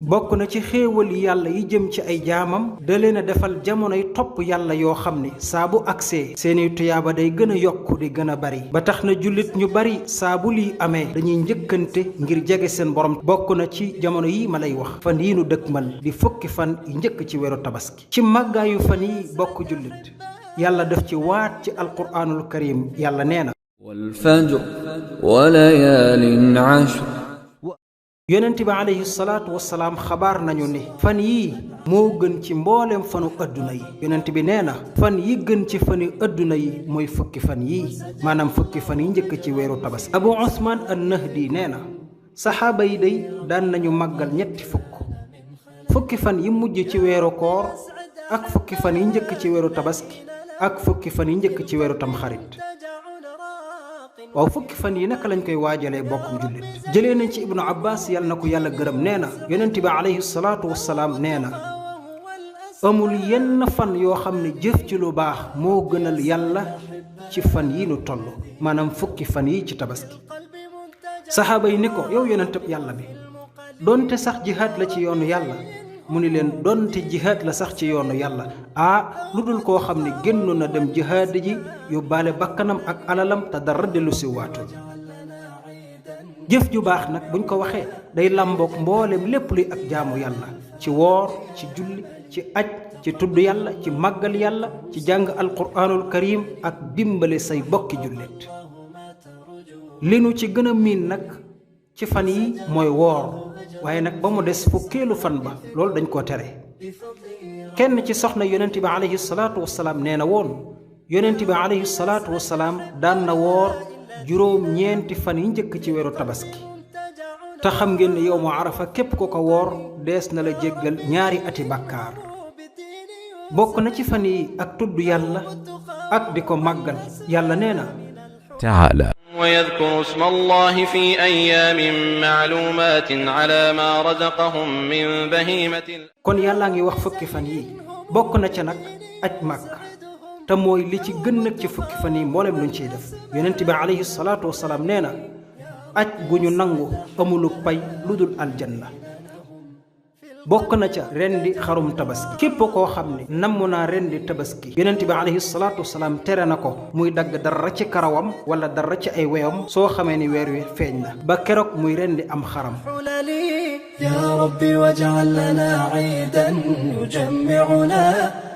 bokk na ci xéewal yàlla yi jëm ci ay jaamam da leen a defal jamonoy topp yàlla yoo xam ne saa bu agsee seeni tuyaaba day gën a yokk di gën a bari ba tax na jullit ñu bari saa bu lii amee dañuy njëkkante ngir jege seen borom. bokk na ci jamono yi ma lay wax fan yii nu dëkkmal di fukki fan yi njëkk ci weeru tabaski. ci màggaayu fan yi bokk jullit yàlla def ci waat ci alquraanul karim. yàlla nee na wal fajr wa layaalin ashr. yonent bi alayhi salaatu wasalaam xabaar nañu ni fan yii moo gën ci mbooleem fanu adduna yi. yonent bi nee na fan yi gën ci fani adduna yi mooy fukki fan yii, maanaam fukki fan yi njëkk ci weeru tabaski. abu usmaan an nahdi nee na saxaaba yi day daan nañu màggal ñetti fukki fan yi mujj ci weeru koor ak fukki fan yi njëkk ci weeru tabaski ak fukki fan yi njëkk ci weeru tamxarit. waaw fukki fan yi naka lañ koy waajalee bokkum jullit. jëlee nañ ci ibnu abbas yàlla na ko yàlla gërëm nee na yonent bi alayhi salaatu wasalaam nee na amul yenn fan yoo xam ne jëf ci lu baax moo gënal yàlla ci fan yi nu toll, maanaam fukki fan yi ci tabaski. saxaaba yi ni ko yow yonentab yàlla bi donte sax jihaad la ci yoonu yàlla. mu ni leen donte jihaad la sax ci yoonu yàlla lu dul koo xam ne génnoon na dem jihaad ji yóbbaale bakkanam ak alalam te dara dellu si waatu. jëf ju baax nag buñ ko waxee day làmboog mboolem lépp luy ak jaamu yàlla, ci woor, ci julli, ci aj, ci tudd yàlla, ci màggal yàlla, ci jàng alquraanul karim ak dimbale say bokki jullit. li nu ci gën a miin nag ci fan yi mooy woor, waaye nag ba mu des fukkeelu fan ba loolu dañ koo tere. kenn ci soxna yonent bi alayhi salaatu wasalaam nee na woon yonent bi alayhi salaatu wasalaam daan na woor juróom-ñeenti fan yi njëkk ci weeru tabaski. te xam ngeen ne yow mu arafa képp ko ko woor dees na la jéggal ñaari ati bàkkaar. bokk na ci fan yi ak tudd yàlla ak di ko màggal. yàlla nee na taala ويذكر اسم الله في أيام معلومات على ما رزقهم من بهيمة. kon yàllaa ngi wax fukki fan yi bokk na ca nag aj Makka te mooy li ci gën nag ci fukki fan yi mboolem luñ ciy def. yonent bi alayhi salaatu wasalaam nee na aj gu ñu nangu amulu pay lu dul aljanna. bokk na ca rendi xarum tabaski. képp koo xam ne namm naa rendi tabaski yonent bi alayhi salaatu wasalaam tere na ko muy dagg dara ci karawam wala dara ci ay weyam soo xamee ni weer wi feeñ na ba keroog muy rendi am xaram. يا ربي واجعل لنا عيدا يجمعنا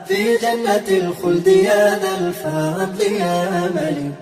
في جنة الخلد يا ذا الفضل يا ملك